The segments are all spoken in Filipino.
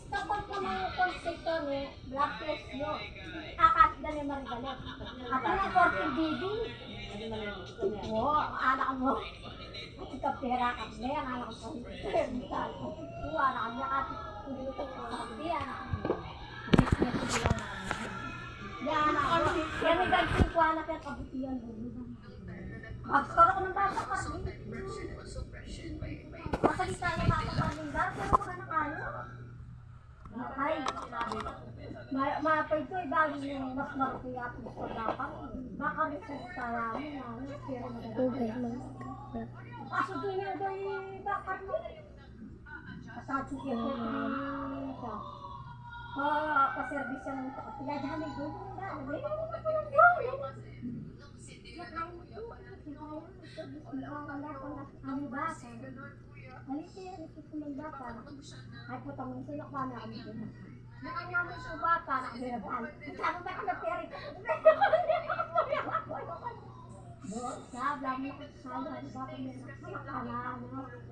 Tapos naman yung konsepto ni Black Plus yun. Akat na ni Marigalet. Ako na 40 BB. Oo, anak mo. Kasi kapera ka. May ang anak ko. Oo, anak mo. Hindi ko sabi, anak mo. Business ko lang naman. Yan, anak mo. Yan, may gansin ko, anak yan. Kabutihan mo. Magskoro ko ng bata ka. Masalita yung bata ka rin ba? Pero mga nakalo. Ay, mapay ito ay bago yung mas marupiyat at gusto dapat. Baka rin sa sarami na. Pero magandang. Kaso doon yan doon yung bakit mo. Kasatsi siya ko ito. Pa-service yan ito. Pinadyan may doon na. May ano ba? Halika, nakikita ng bata. Ay po, tamang sila pa na kami doon. Nakangamit sa bata, nakabirabal. Sabi ba ka na peri ka? Sabla mo ako sa sala. Di ba kung may nakakala,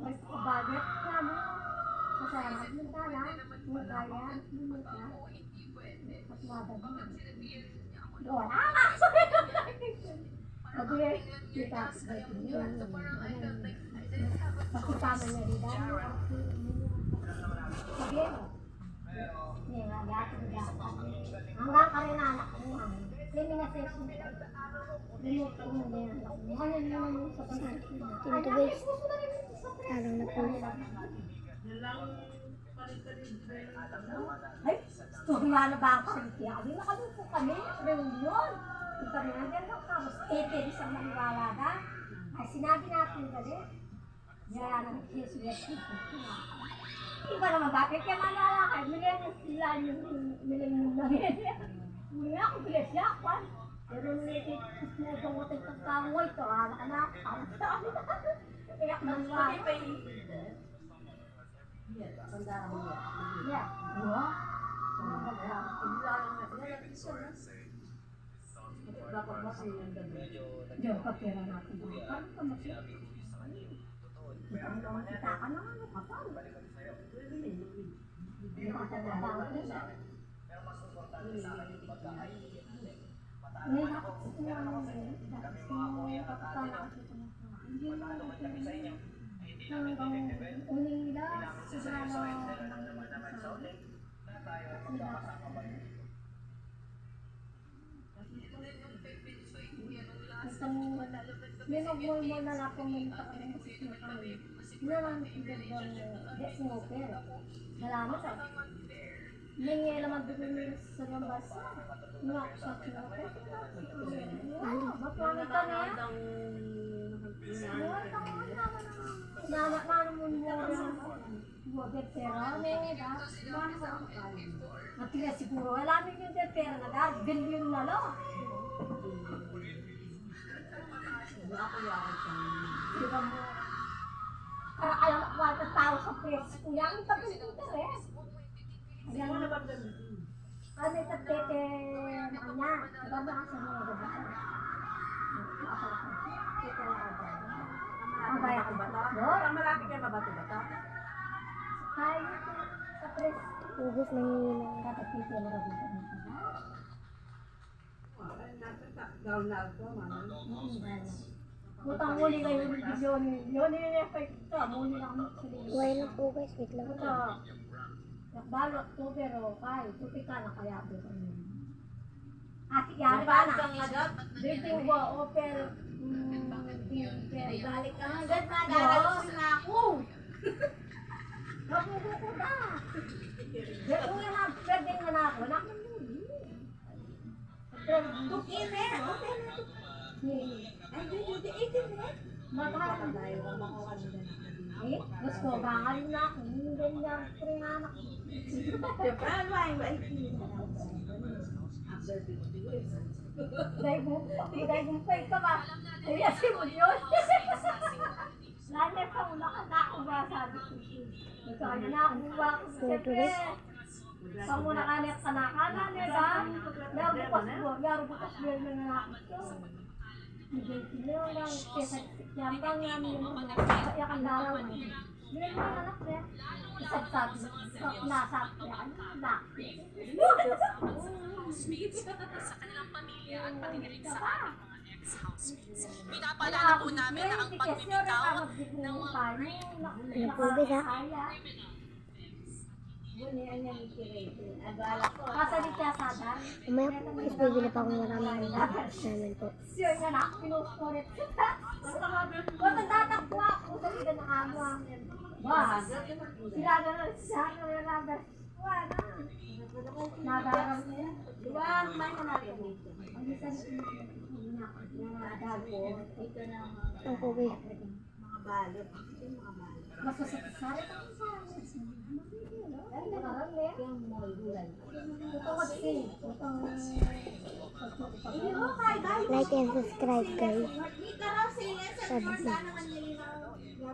may budget namin. Kasama, magdala, magdala, magdala. At wada mo. Wala ka! Sabi, kita, pakitama niya rin dahil. Sabi, hanggang ka rin anak ko. Sini nga session. Minuto mo na yan. Ano naman yung sa pagkakas na? Ito guys, tarang na po. Ay, story nga na ba ang kaliti? Abi, nakalupo kami. Reunion. Yung kami nandiyan lang ka. Mas ete, isang maniwala na. Ay, sinabi natin galit. Yan ang Jesus. Iba naman bakit kaya malala kayo? Millennium lang yan. Muli ako, bilis siya. Pero nilitid, sinasong ko tayo tagkamoy. Ito, anak ka na. Kaya maniwala. Sandara mo yan. Yeah. Dapat ba sa'yo yung gabi? Diyan ka pera natin. Paano ka masya? Kita mo naman kita ka na. Ano ka pa? Hindi ka sa trabaho ko. May nakot sa mga kapatala kasi sa mga. Hindi mo hanggang uling nila siguro minugmul mo na lang kung may nakakalimutan kasi na kami. Yun lang ibigong desmoker. Salamat ah. May laman doon nila sa lambas. Nga sa smoker. Mapamit ka na yan? Nama ka naman mo rin. Huwag pera. May ba? Matila siguro. Alamin yung pera na dahil billion na lo. Diba mo? Para alam ako ang tao sa press ko yan. Ang tabi ng interes. Ayan mo naman doon. Ano yung tatete na niya? Diba ba ang sabi ng gabi? Ang bayan ko ba ito? Ang malapit kayo mabato-bato? Hi, sa press. Ubus na nila. Tatapiti mo rin dito. Gawin na ako, mama. Butang muli kayo ng video ni yun effect ito. Muli lang mo sa liyo. Why na po guys, wait lang. Ito. Nakbalo October o kay. Tupi ka na kaya po. Ati yari ba na? Drinking mo, open. Balik ka agad na, darating na ako. Nakukuko na. Kung yan ang pwedeng na ako, nakamuli. Tukin eh. Ay, di 18 eh. Maghahan tayo kung makuha nila. Eh, gusto ko, bangal na ako. Hindi niya pringanak. Siyempre, ano ba yung 18? After 50 years. Dahil gumpay ka ba? Kaya simul yun. Lalo pa una ka na ako ba, sabi ko. Sabi na ako ba, siyempre. Pag muna kanit ka na kanan, diba? Yaro bukas mo yung nanakit ko. Hindi sila lang, kesa yambang namin yung mga kayak ang laraw. Hindi mo na anak niya. Isang sabi, nasa niya, ano, anak. sa kanilang pamilya at pati na rin sa ating mga ex-housemates. Pinapaalala po namin na ang pagbibitaw ng mga Ano po guys ha? Bunian niya ni Kirete. Agala ko. Kasi di kaya sadan. Mamaya po guys, bibili pa akong maraming namin po. Siya nga na, pinustorit. Kung nagtatakbo ako, sabi ka ng amo. Ba, sila na lang siya, nalabar. Wala. Nadarang niya. Diba, kumain na natin dito. Ang isang Nadago. Ito na Ano po guys? mga balot. Ito yung mga balot. mas masasasari ka sa ay, nakarang niya. Yung mall gulay. Ito kasi, itong Iyo, kay guys. Like and subscribe guys. Dito raw sila sa Sabi Jordan naman